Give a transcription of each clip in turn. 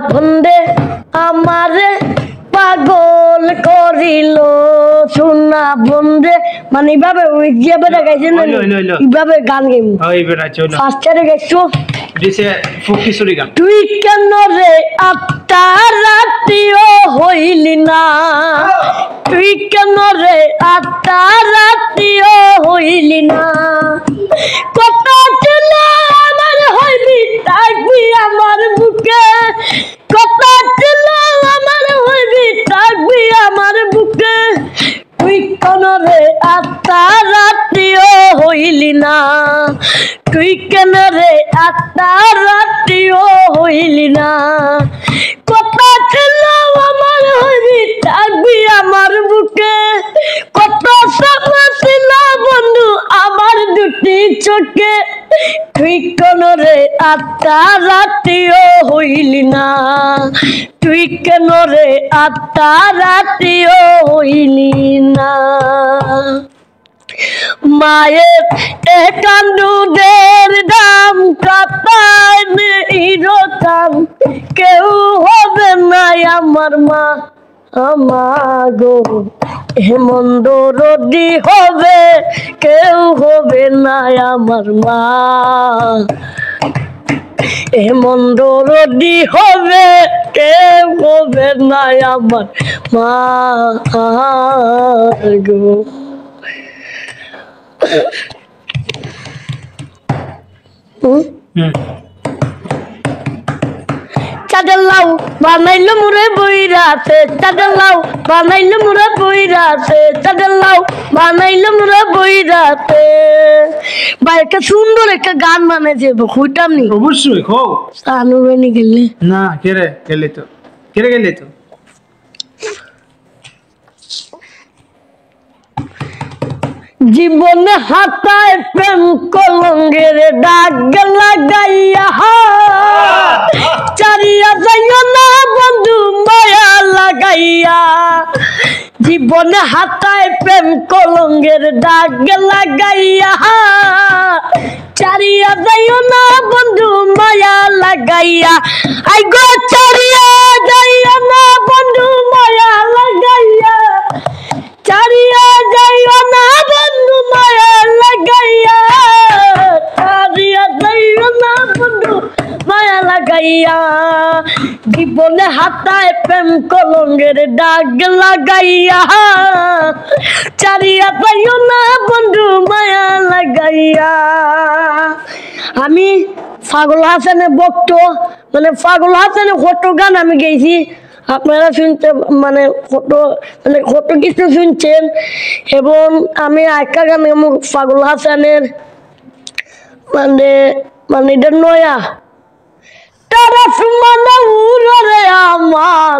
বন্ধে আমারে পাগল করিল সোনা বন্ধে মানে এইভাবে ওই যেভাবে গাইছেন এইভাবে গান গাইব ফার্স্ট টারে গাইছো তুই কেন রে আত্মা রাতিও হইলি না তুই কেন রে আত্মা রাতিও হইলি না কত ছিল আমার হইবি থাকবি আমার বুকে কত ছিল আমার হইবি থাকবি আমার বুকে তুই কেন রে আত্মা রাতিও হইলি না তুই কেন রে আত্মা রাতিও হইলি না কত ছিল আমার হইবি থাকবি আমার বুকে কত স্বপ্ন ছিল বন্ধু আমার দুটি চোখে তুই কেন রে আত্মা রাতিও হইলি না তুই কেন রে আত্মা রাতিও হইলি না মায়ের একান্দুদের দাম কাতায় নিরতাম কেউ হবে না আমার মা আমাগো হেমন্ত রদি হবে কেউ হবে না আমার মা হেমন্ত রদি হবে কেউ হবে না আমার মা গো চাঁদের লাউ বানাইলো মুরে বইরাতে চাঁদের লাউ বানাইলো মুরে বইরাতে চাঁদের লাউ বানাইলো মুরে বইরাতে ভাই একটা সুন্দর একটা গান বানাইছে খুঁজতাম নি অবশ্যই খো সানুবেনি গেলে না গেলে তো জীবনে হাতায় প্রেম কলঙ্গের দাগ লাগাইয়া চারিয়া যাইও না বন্ধু মায়া লাগাইয়া জীবনে হাতায় প্রেম কলঙ্গের দাগ লাগাইয়া চারিয়া যাইও না বন্ধু মায়া লাগাইয়া আই গো চারিয়া যাইও না বন্ধু মায়া লাগাইয়া চারিয়া যাইও না বন্ধু মায়া লাগাইয়া চারিয়া যাইও না বন্ধু মায়া লাগাইয়া জীবনে হাতায় প্রেম কলঙ্গের দাগ লাগাইয়া চারিয়া যাইও না বন্ধু মায়া লাগাইয়া আমি পাগল হাসানের ভক্ত মানে পাগল হাসানের ফটো গান আমি গেয়েছি আপনারা শুনতে মানে কত কিছু শুনছেন এবং আমি একটা গান পাগল হাসানের মানে এটা নয়া তারা মানে উড়ে আমার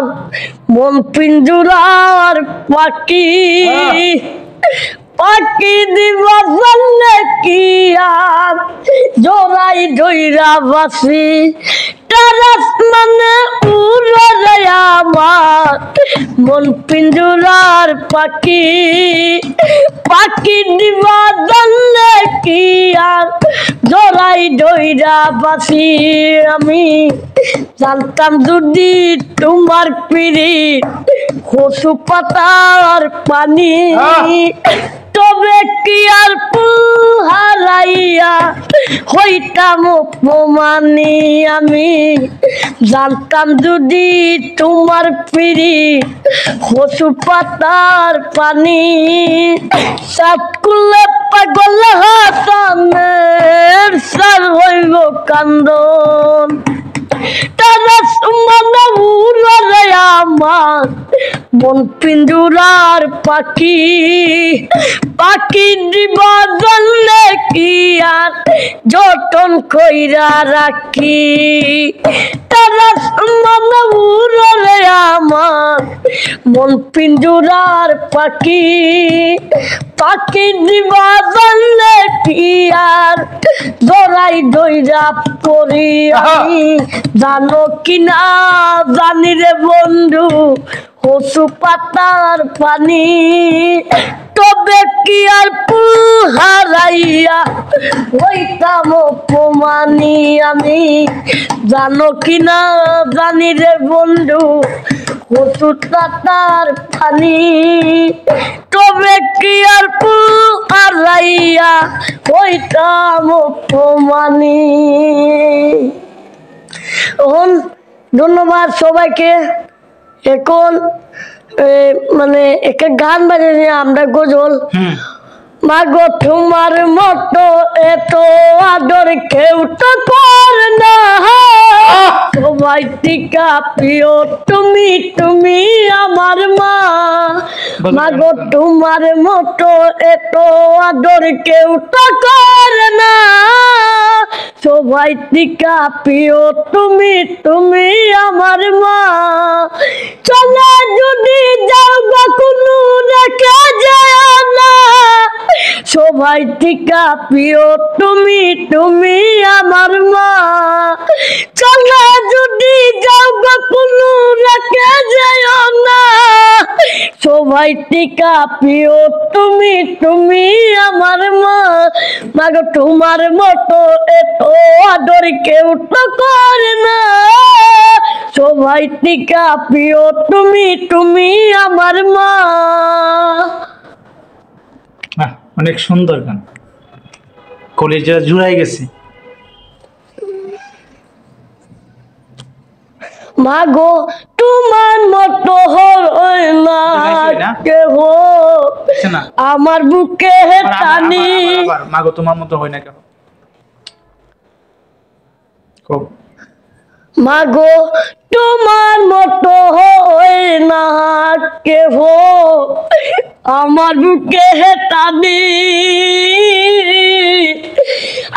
মন পিঞ্জুরার পাখি পাখি দিবা জানলে কি আর জোড়াই ধইরা বাসি তারাস মানে উড়ে আমার মন পিঞ্জুরার পাখি পাখি দিবা জানলে কি আর জোড়াই ধইরা বাসি আমি জানতাম যদি তোমার পিরিত কচু পাতার পানি তবে কি আর ফুল হারাইয়া হইতাম অপমানি আমি জানতাম যদি তোমার পিরিত কচু পাতার পানি সাতকুলে পাগল হাসানের সার হইব কান্দন তারাস মানে উড়ে আমার মন পিঞ্জুরার পাখি পাখি দিবা জানলে কি আর যতন কইরা রাখি তারাস মানে উড়ে আমার মন পিঞ্জুরার পাখি পাখি দিবা জানলে কি আর জড়াই ধইরা পড়ি আমি জানো কিনা জানি রে বন্ধু কচু পাতার পানি তবে তবে কি আর ফুল হারাইয়া হইতাম অপমানি আমি, জানো কি না জানি রে বন্ধু কতটা তার পানি। তবে কি আর ফুল হারাইয়া হইতাম অপমানি। এখন ধন্যবাদ সবাইকে। এখন মানে একটা গান বাজিয়ে নিয়ে আমরা গজল। মাগো তোমার মতো এত আদর কেউ তো করে না, সবাই টিকা প্রিয় তুমি, তুমি আমার মা। মাগো তোমার মতো এত আদর কেউ তো করে না, সবাই টিকা প্রিয় তুমি, তুমি আমার মা। চলে যদি যাও বা কোনো রেখে যেও না, সবাই টিকা প্রিয় তুমি, তুমি আমার মা। চলে যদি যাও বা কোনো রেখে যেও না, সবাই টিকা প্রিয় তুমি, তুমি আমার মা। মাগো তোমার মতো এত আদর কেউ তো করে না, সবাই টিকা প্রিয় তুমি, তুমি আমার মা। অনেক সুন্দর গান, কলেজে জুড়াই গেছে। মাগো তোমার মতো হয় না কেহ আমার বুকে টানি। মাগো তোমার মতো হয় না কেন? মাগো তোমার মতো হয় না কেহ আমার বুকে টানি।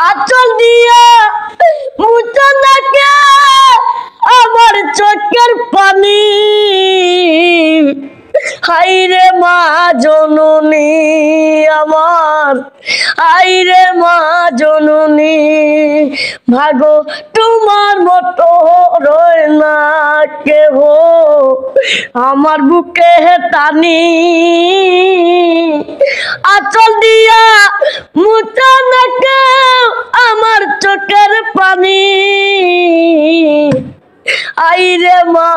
আচল দিয়া মুছে নাকে আমার চোখের পানি। হাইরে মা জননী আমার, হাইরে মা জননী। ভাগো তোমার মতো রয় না কেহ আমার বুকে টানি। আচল দিয়া মুছে নাকে আমার চোখের পানি। আইরে মা